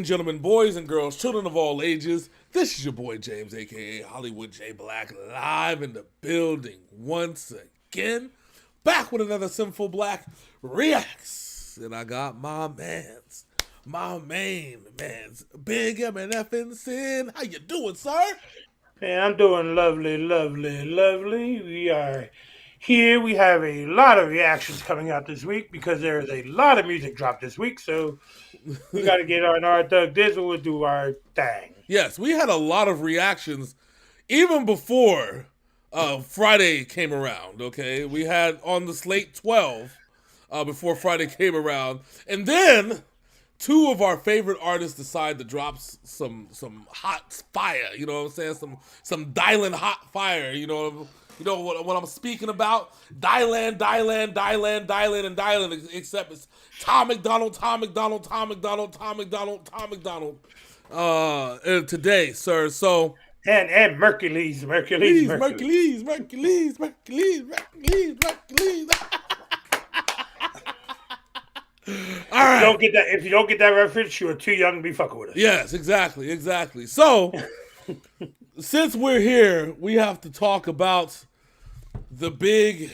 gentlemen, boys and girls, children of all ages, this is your boy James, aka Hollywood J Black, live in the building once again. Back with another Synful Blaq Reacts. And I got my main man's Big M and F and Sin. How you doing, sir? Hey, I'm doing lovely, lovely, lovely. We are here. We have a lot of reactions coming out this week because there is a lot of music dropped this week. So we got to get on our Doug Dizzle and do our thing. Yes, we had a lot of reactions even before Friday came around, okay? We had on the slate 12 before Friday came around. And then two of our favorite artists decide to drop some hot fire, you know what I'm saying? Some Dylan hot fire, you know what I'm speaking about? Dylan, and Dylan, except it's Tom MacDonald, today, sir. So And Mercules. Mercules. All right. If you don't get that reference, you are too young to be fucking with us. Yes, exactly. So, since we're here, we have to talk about the big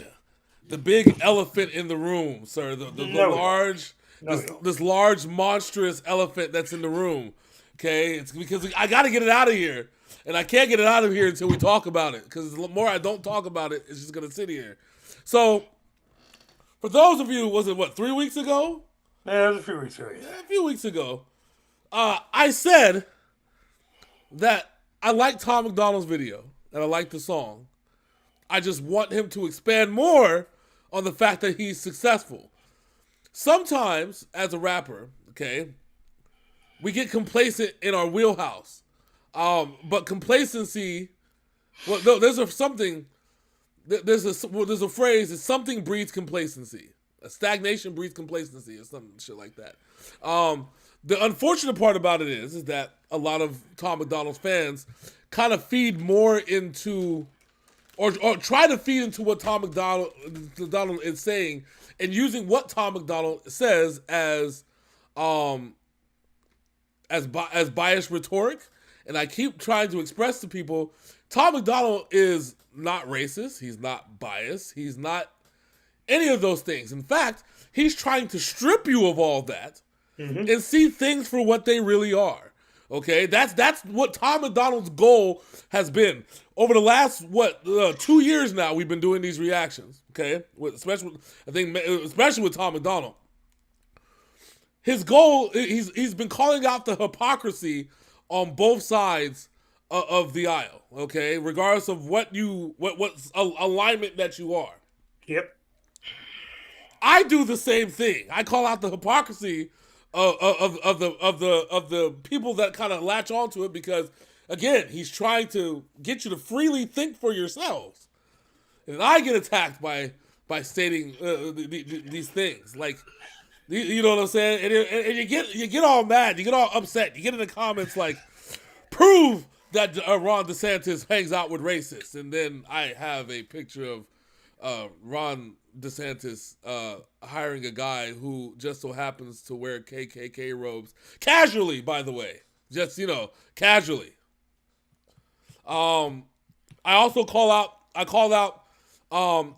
elephant in the room, sir. This large monstrous elephant that's in the room. Okay, it's because I got to get it out of here, and I can't get it out of here until we talk about it. Because the more I don't talk about it, it's just gonna sit here. So, for those of you, was it 3 weeks ago? Yeah, it was a few weeks ago. Yeah, a few weeks ago, I said that I like Tom MacDonald's video and I like the song. I just want him to expand more on the fact that he's successful. Sometimes, as a rapper, okay, we get complacent in our wheelhouse. But complacency, no, there's a phrase, it's something breeds complacency. A stagnation breeds complacency or some shit like that. The unfortunate part about it is that a lot of Tom MacDonald's fans kind of feed more into or try to feed into what Tom MacDonald is saying and using what Tom MacDonald says as biased rhetoric. And I keep trying to express to people, Tom MacDonald is not racist. He's not biased. He's not any of those things. In fact, he's trying to strip you of all that and see things for what they really are. Okay, that's what Tom MacDonald's goal has been over the last 2 years now. We've been doing these reactions. Okay, especially with Tom MacDonald. His goal, he's been calling out the hypocrisy on both sides of the aisle. Okay, regardless of what alignment that you are. Yep. I do the same thing. I call out the hypocrisy of the people that kind of latch onto it because, again, he's trying to get you to freely think for yourselves, and I get attacked by stating these things. Like, you know what I'm saying? And you get all mad, you get all upset, you get in the comments like, prove that Ron DeSantis hangs out with racists, and then I have a picture of Ron DeSantis hiring a guy who just so happens to wear KKK robes casually, by the way, just casually. I also called out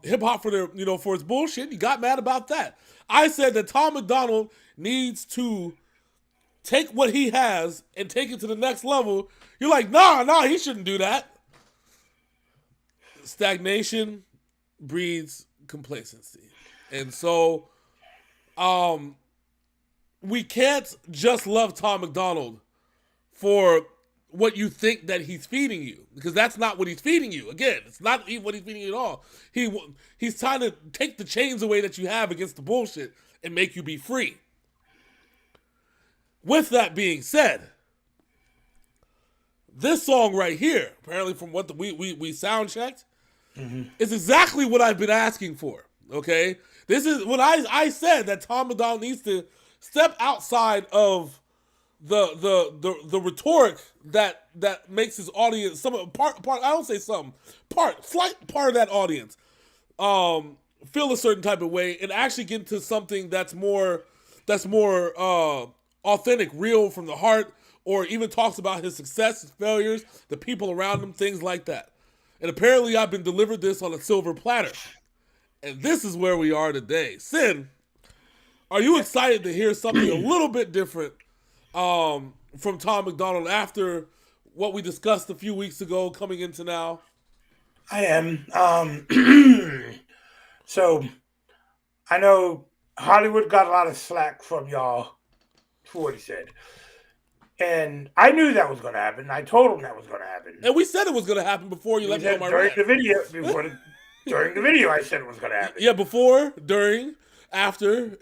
hip hop for their for its bullshit. You got mad about that. I said that Tom MacDonald needs to take what he has and take it to the next level. You're like, nah, he shouldn't do that. Stagnation breeds complacency. And so we can't just love Tom MacDonald for what you think that he's feeding you, because that's not what he's feeding you. Again, it's not what he's feeding you at all. He's trying to take the chains away that you have against the bullshit and make you be free. With that being said, this song right here, apparently from what we sound checked, is exactly what I've been asking for. Okay, this is what I said, that Tom MacDonald needs to step outside of the rhetoric that makes his audience slight part of that audience feel a certain type of way, and actually get into something that's more authentic, real from the heart, or even talks about his success, his failures, the people around him, things like that. And apparently I've been delivered this on a silver platter. And this is where we are today. Sin, are you excited to hear something a little bit different from Tom MacDonald after what we discussed a few weeks ago coming into now? I am. So I know Hollywood got a lot of slack from y'all for what he said. And I knew that was going to happen. I told him that was going to happen. And we said it was going to happen before you let me know my during rant. the video. During the video, I said it was going to happen. Yeah, before, during, after.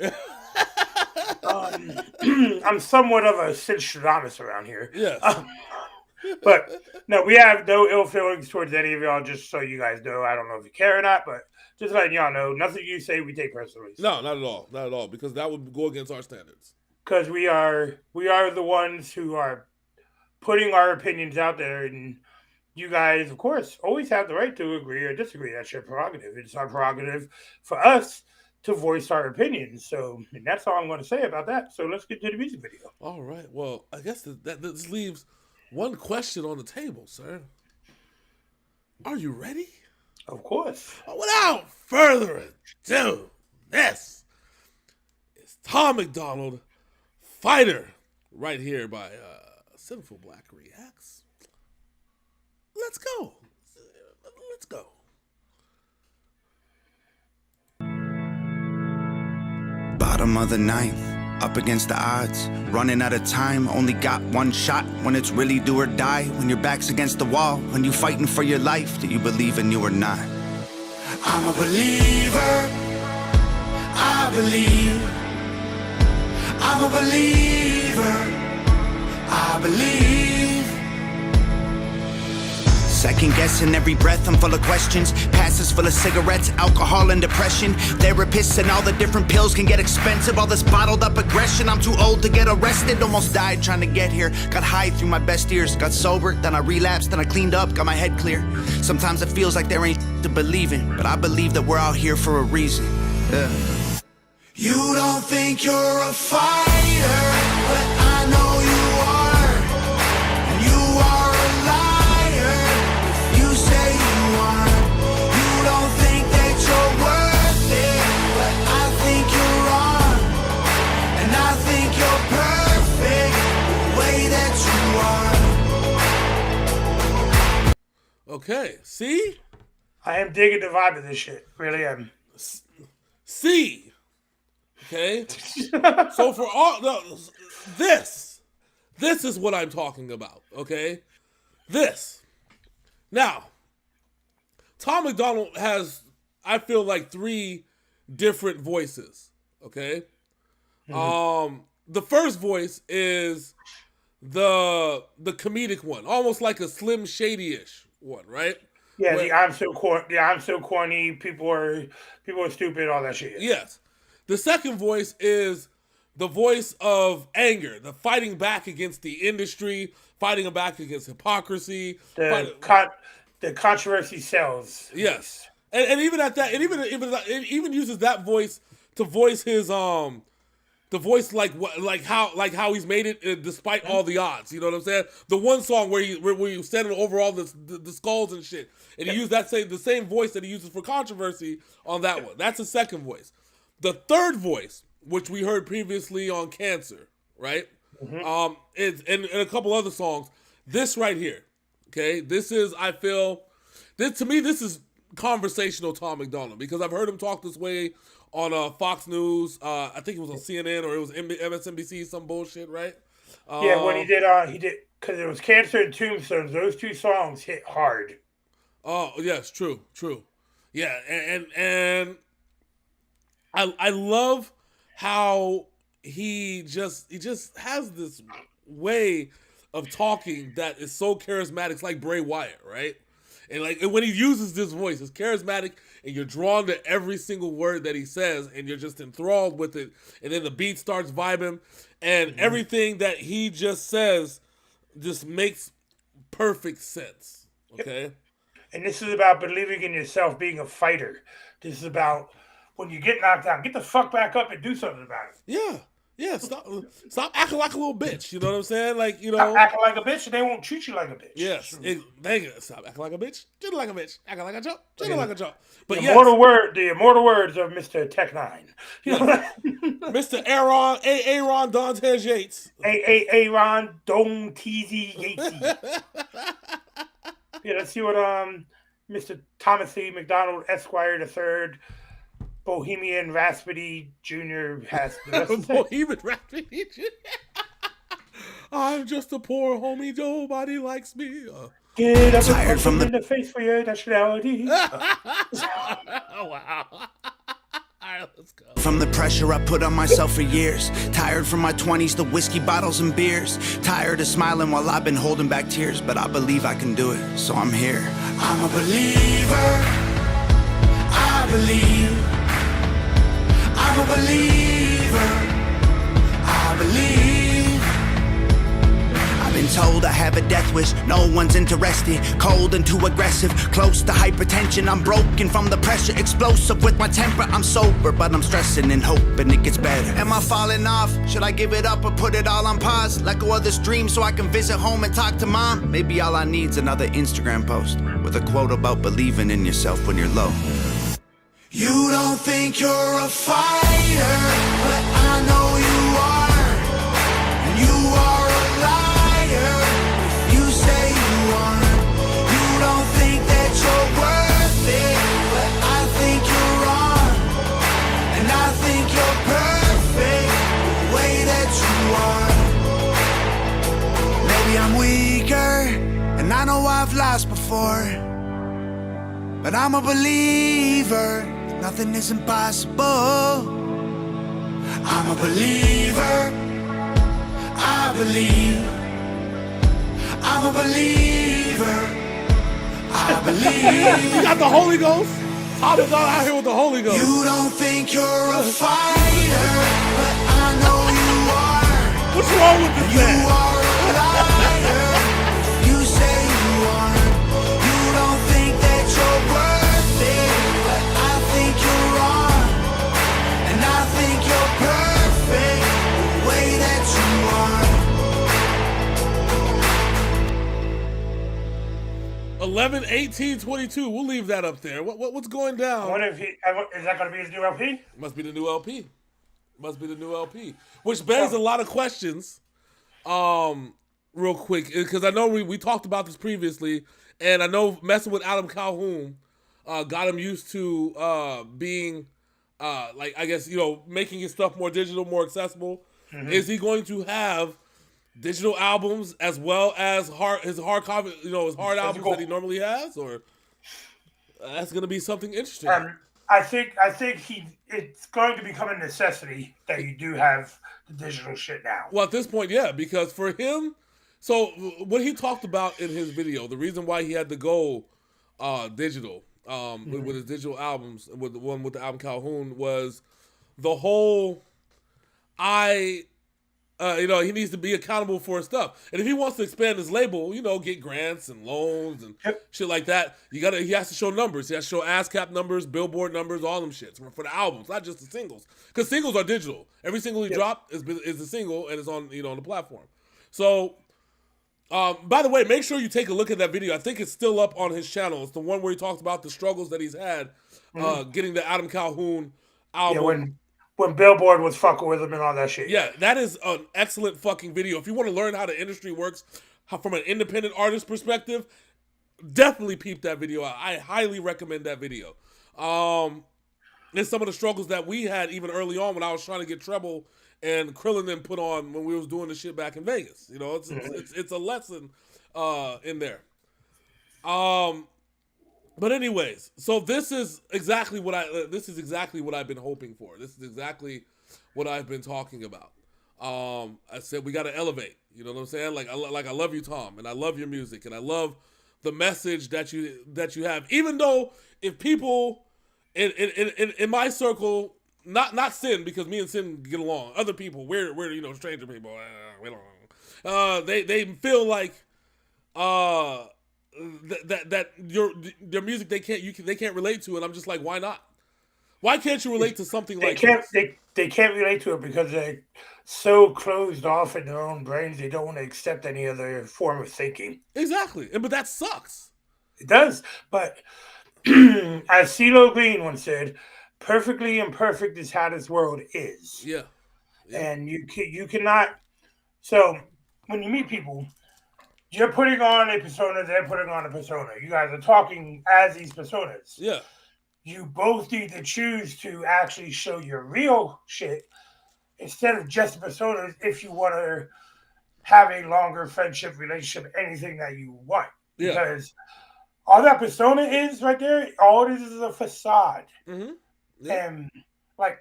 I'm somewhat of a Synstradamus around here. Yes. But no, we have no ill feelings towards any of y'all, just so you guys know. I don't know if you care or not, but just letting y'all know, nothing you say we take personally. No, not at all. Not at all, because that would go against our standards. Because we are the ones who are putting our opinions out there, and you guys, of course, always have the right to agree or disagree. That's your prerogative. It's our prerogative for us to voice our opinions. So, and that's all I'm going to say about that. So let's get to the music video. All right. Well, I guess this leaves one question on the table, sir. Are you ready? Of course. Without further ado, this is Tom MacDonald, Fighter, right here by Synful Blaq Reacts. Let's go. Let's go. Bottom of the ninth, up against the odds, running out of time, only got one shot. When it's really do or die, when your back's against the wall, when you fighting for your life, do you believe in you or not? I'm a believer, I believe. I'm a believer, I believe. Second guessing every breath, I'm full of questions. Passes full of cigarettes, alcohol and depression. Therapists and all the different pills can get expensive. All this bottled up aggression, I'm too old to get arrested. Almost died trying to get here. Got high through my best years. Got sober, then I relapsed, then I cleaned up, got my head clear. Sometimes it feels like there ain't to believe in, but I believe that we're out here for a reason. You don't think you're a fighter, but I know you are. And you are a liar if you say you aren't. You don't think that you're worth it, but I think you're wrong. And I think you're perfect the way that you are. Okay, see? I am digging the vibe of this shit. Really am. See? Okay? So for all this is what I'm talking about, okay? This. Now, Tom MacDonald has, I feel like, 3 different voices, okay? Mm-hmm. The first voice is the comedic one, almost like a Slim Shady-ish one, right? Yeah, I'm so corny. People are stupid. All that shit. Yes. The second voice is the voice of anger, the fighting back against the industry, fighting back against hypocrisy. The controversy sells. Yes, and even at that, it even uses that voice to voice his the voice like how he's made it despite all the odds. You know what I'm saying? The one song where you standing over all the skulls and shit, and he used the same voice that he uses for controversy on that one. That's the second voice. The third voice, which we heard previously on Cancer, right? Mm-hmm. And a couple other songs. This right here, okay? This is, I feel, to me, this is conversational Tom MacDonald, because I've heard him talk this way on Fox News. I think it was on CNN or it was MSNBC, some bullshit, right? Yeah, when he did, because it was Cancer and Tombstones. Those 2 songs hit hard. Oh, yes, true. Yeah, and I love how he just has this way of talking that is so charismatic. It's like Bray Wyatt, right? And when he uses this voice, it's charismatic, and you're drawn to every single word that he says, and you're just enthralled with it. And then the beat starts vibing, and everything that he just says just makes perfect sense. Okay? Yep. And this is about believing in yourself, being a fighter. This is about when you get knocked down, get the fuck back up and do something about it. Yeah. Yeah, stop acting like a little bitch. You know what I'm saying? Like, you Stop know. acting like a bitch, and they won't treat you like a bitch. Yes, dang it. Stop acting like a bitch. Treat it like a bitch. Acting like a joke. Treat it like a joke. But the yes, immortal words of Mr. Tech Nine. You know yes. Mr. Aaron Dantes Yates. Aaron Don TZ Yatesy. Yeah, let's see what Mr. Thomas C. MacDonald Esquire III, Bohemian Rhapsody Jr. has the rest to say. Bohemian Rhapsody. I'm just a poor homie. Nobody likes me. Get up Tired and from punch him in the face for your nationality. Oh, wow. All right, let's go. From the pressure I put on myself for years. Tired from my 20s, the whiskey bottles and beers. Tired of smiling while I've been holding back tears. But I believe I can do it, so I'm here. I'm a believer. I believe. I'm a believer. I believe. I've been told I have a death wish, no one's interested. Cold and too aggressive, close to hypertension. I'm broken from the pressure, explosive with my temper. I'm sober, but I'm stressing and hoping it gets better. Am I falling off? Should I give it up or put it all on pause? Let go of this dream so I can visit home and talk to mom? Maybe all I need's another Instagram post with a quote about believing in yourself when you're low. You don't think you're a fighter, but I know you are. And you are a liar if you say you aren't. You don't think that you're worth it, but I think you're wrong. And I think you're perfect the way that you are. Maybe I'm weaker, and I know I've lost before, but I'm a believer. Nothing is impossible. I'm a believer. I believe. I'm a believer. I believe. You got the Holy Ghost? Tom is out here with the Holy Ghost. You don't think you're a fighter, but I know you are. What's wrong with this You man? are a liar. You say you aren't. You don't think that you're worth it, but I think you're wrong. And I think you're perfect the way that you are. 11, 18, 22. We'll leave that up there. What's going I down? wonder if is that going to be his new LP? Must be the new LP. Must be the new LP. Which begs a lot of questions. Real quick, because I know we talked about this previously, and I know messing with Adam Calhoun got him used to being like, I guess, you know, making his stuff more digital, more accessible. Mm-hmm. Is he going to have digital albums as well as his hard copy, you know, his hard albums that he normally has, or that's going to be something interesting? I think it's going to become a necessity that you do have the digital shit now. Well, at this point, yeah, because for him, so what he talked about in his video, the reason why he had to go digital with his digital albums, with the one with the album Calhoun, was the whole you know, he needs to be accountable for his stuff. And if he wants to expand his label, you know, get grants and loans and shit like that, he has to show numbers. He has to show ASCAP numbers, Billboard numbers, all them shits for the albums, not just the singles. Because singles are digital. Every single he dropped is a single and it's on, you know, on the platform. So, by the way, make sure you take a look at that video. I think it's still up on his channel. It's the one where he talks about the struggles that he's had getting the Adam Calhoun album. Yeah, when Billboard was fucking with him and all that shit. Yeah, that is an excellent fucking video. If you want to learn how the industry works from an independent artist perspective, definitely peep that video out. I highly recommend that video. There's some of the struggles that we had even early on when I was trying to get Treble and Krillin then put on when we was doing the shit back in Vegas. You know, it's a lesson in there. But anyways, so this is exactly what I've been hoping for. This is exactly what I've been talking about. I said we got to elevate. You know what I'm saying? Like I love you, Tom, and I love your music, and I love the message that you have. Even though if people in my circle, not Sin, because me and Sin get along. Other people, we're you know, stranger people. We don't. They feel like that your music they can't relate to, and I'm just like, why not? Why can't you relate to something They like can't. this? They can't relate to it because they're so closed off in their own brains. They don't want to accept any other form of thinking. Exactly. But that sucks. It does, but as CeeLo Green once said, "Perfectly imperfect is how this world is," Yeah. Yeah. and you cannot. So when you meet people, you're putting on a persona, they're putting on a persona. You guys are talking as these personas. Yeah. You both need to choose to actually show your real shit instead of just personas if you want to have a longer friendship, relationship, anything that you want. Yeah. Because all that persona is right there, all it is a facade. Mm-hmm. Yeah. And like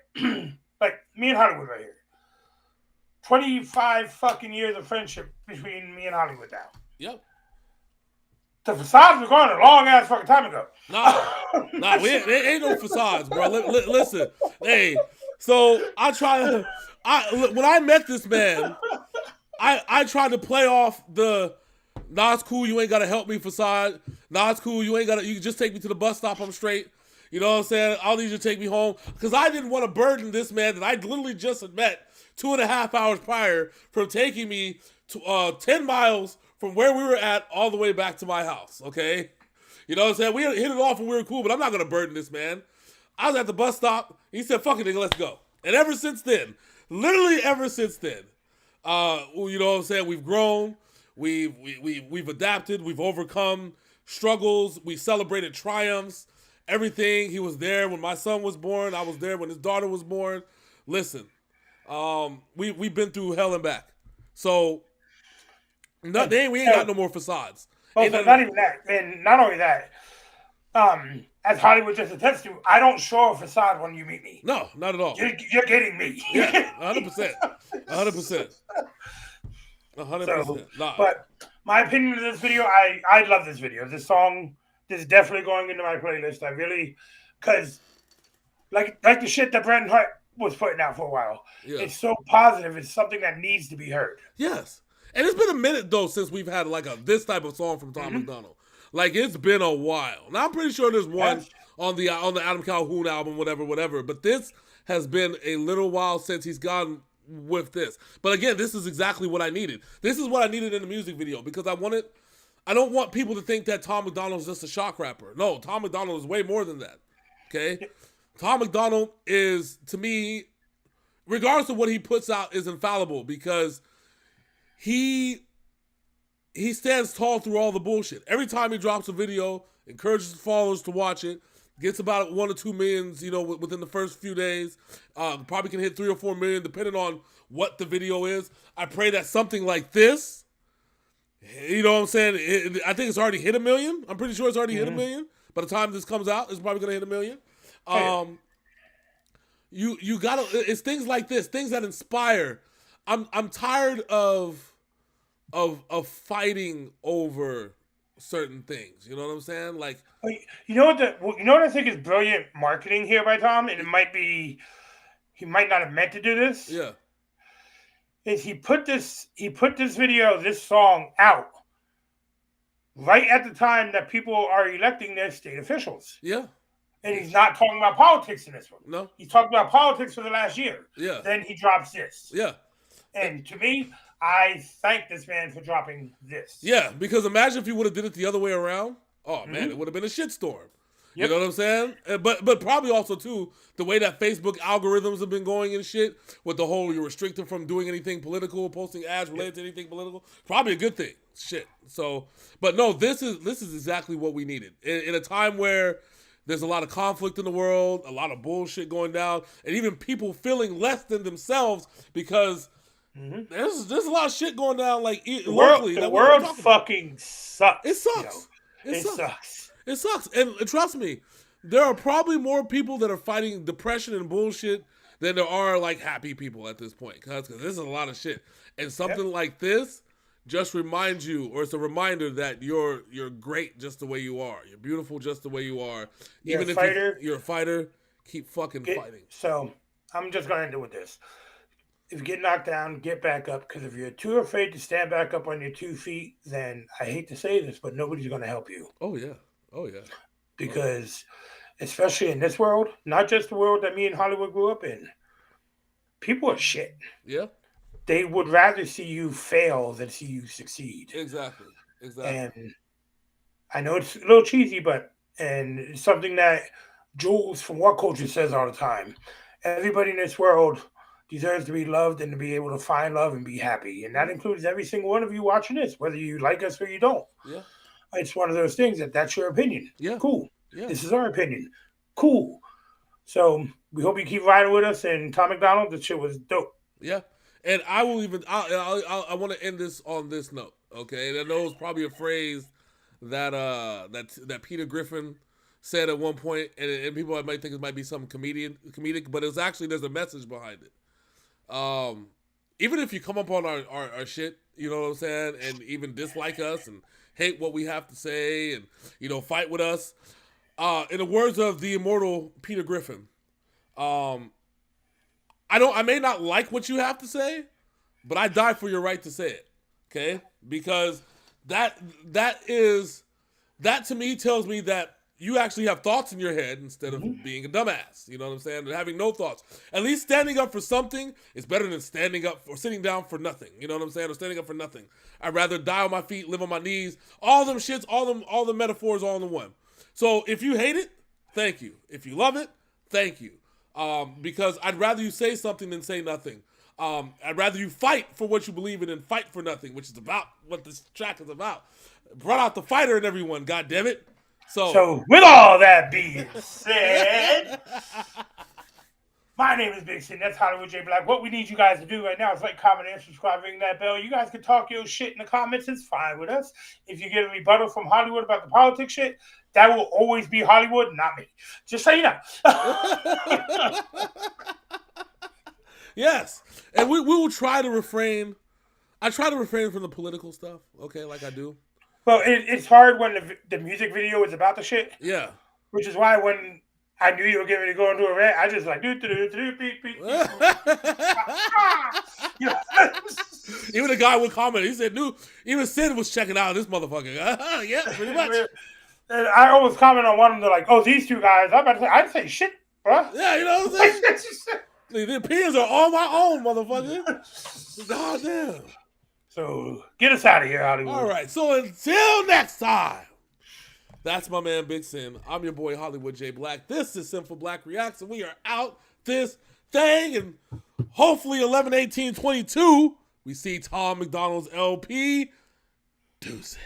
like me and Hollywood right here. 25 fucking years of friendship between me and Hollywood now. Yep. The facades were gone a long ass fucking time ago. Nah, there ain't no facades, bro. Listen, hey, so when I met this man, I tried to play off the, nah, it's cool, you ain't gotta help me facade. Nah, it's cool, you can just take me to the bus stop, I'm straight. You know what I'm saying? I'll need you to take me home. Because I didn't want to burden this man that I literally just had met 2.5 hours prior from taking me to 10 miles from where we were at all the way back to my house, okay? You know what I'm saying? We hit it off and we were cool, but I'm not going to burden this man. I was at the bus stop. He said, fuck it, nigga, let's go. And ever since then, literally ever since then, you know what I'm saying? We've grown. We've adapted. We've overcome struggles. We celebrated triumphs. Everything. He was there when my son was born. I was there when his daughter was born. Listen, we've been through hell and back. So we ain't got no more facades. Well, so not even that, and not only that. As Hollywood just attests to, I don't show a facade when you meet me. No, not at all. You're getting me. Yeah, 100%. 100%. 100%. Nah. But my opinion of this video, I love this video. This song is definitely going into my playlist. I really, because like the shit that Bret Hart was putting out for a while. Yeah. It's so positive. It's something that needs to be heard. Yes. And it's been a minute, though, since we've had like this type of song from Tom MacDonald. Like, it's been a while. Now, I'm pretty sure there's one on the Adam Calhoun album, whatever. But this has been a little while since he's gone with this. But again, this is exactly what I needed. This is what I needed in the music video because I don't want people to think that Tom MacDonald is just a shock rapper. No, Tom MacDonald is way more than that. Okay? Tom MacDonald is, to me, regardless of what he puts out, is infallible because he stands tall through all the bullshit. Every time he drops a video, encourages followers to watch it, gets about 1 or 2 million, within the first few days. Probably can hit 3 or 4 million, depending on what the video is. I pray that something like this, you know what I'm saying? I think it's already hit 1 million. I'm pretty sure it's already hit 1 million. By the time this comes out, it's probably gonna hit 1 million. You gotta. It's things like this, things that inspire. I'm tired of fighting over certain things. You know what I'm saying? Like, you know what I think is brilliant marketing here by Tom, and he might not have meant to do this. Yeah. Is he put this this song out right at the time that people are electing their state officials. Yeah. And he's not talking about politics in this one. No. He's talking about politics for the last year. Yeah. Then he drops this. Yeah. And to me, I thank this man for dropping this. Yeah, because imagine if you would have did it the other way around. Oh, man, it would have been a shitstorm. Yep. You know what I'm saying? But probably also, too, the way that Facebook algorithms have been going and shit, with the whole you're restricted from doing anything political, posting ads related to anything political, probably a good thing. Shit. So, but no, this is exactly what we needed. In a time where there's a lot of conflict in the world, a lot of bullshit going down, and even people feeling less than themselves because there's a lot of shit going down like locally. The world fucking sucks. It sucks. It sucks. It sucks. And trust me, there are probably more people that are fighting depression and bullshit than there are like happy people at this point. Because this is a lot of shit. And something like this just reminds you, or it's a reminder that you're great just the way you are. You're beautiful just the way you are. Even if you're a fighter, keep fucking fighting. So I'm just going to end it with this. If you get knocked down, get back up. Because if you're too afraid to stand back up on your 2 feet, then I hate to say this, but nobody's going to help you. Oh, yeah. Oh, yeah. Because especially in this world, not just the world that me and Hollywood grew up in, people are shit. Yeah, They would rather see you fail than see you succeed. exactly. Exactly. And I know it's a little cheesy, but and it's something that Jules from What Culture says all the time. Everybody in this world deserves to be loved and to be able to find love and be happy. And that includes every single one of you watching this, whether you like us or you don't. Yeah. It's one of those things that's your opinion. Yeah. Cool. Yeah. This is our opinion. Cool. So we hope you keep riding with us. And Tom MacDonald, the shit was dope. Yeah. And I will even, I want to end this on this note, okay? And I know it's probably a phrase that Peter Griffin said at one point, and people might think it might be some comedic, but it's actually, there's a message behind it. Even if you come up on our shit, you know what I'm saying, and even dislike us and hate what we have to say and, you know, fight with us, in the words of the immortal Peter Griffin, I may not like what you have to say, but I die for your right to say it. Okay? Because that to me tells me that you actually have thoughts in your head instead of being a dumbass. You know what I'm saying? And having no thoughts. At least standing up for something is better than standing up or sitting down for nothing. You know what I'm saying? Or standing up for nothing. I'd rather die on my feet, live on my knees. All them shits, all the metaphors all in one. So if you hate it, thank you. If you love it, thank you. Because I'd rather you say something than say nothing. I'd rather you fight for what you believe in than fight for nothing, which is about what this track is about. Brought out the fighter in everyone, goddammit. So with all that being said, my name is Big Sin. That's Hollywood J Blaq. What we need you guys to do right now is like, comment, and subscribe, ring that bell. You guys can talk your shit in the comments. It's fine with us. If you get a rebuttal from Hollywood about the politics shit, that will always be Hollywood, not me. Just so you know. Yes. And we will try to refrain. I try to refrain from the political stuff, okay, like I do. Well, it's hard when the music video is about the shit. Yeah. Which is why when I knew you were getting ready to go into a rant, I just like Even the guy would comment. He said, even Sid was checking out this motherfucker. Yeah, pretty much. And I always comment on one of them, like, oh, these two guys. I'm about to say, I'd say shit, bro. Yeah, you know what I'm saying? The opinions are all my own, motherfucker. God damn. So get us out of here, Hollywood. All right. So until next time, that's my man Big Sin. I'm your boy Hollywood J Blaq. This is Synful Blaq Reacts, and we are out this thing. And hopefully 11/18/22, we see Tom MacDonald's LP. Deuces.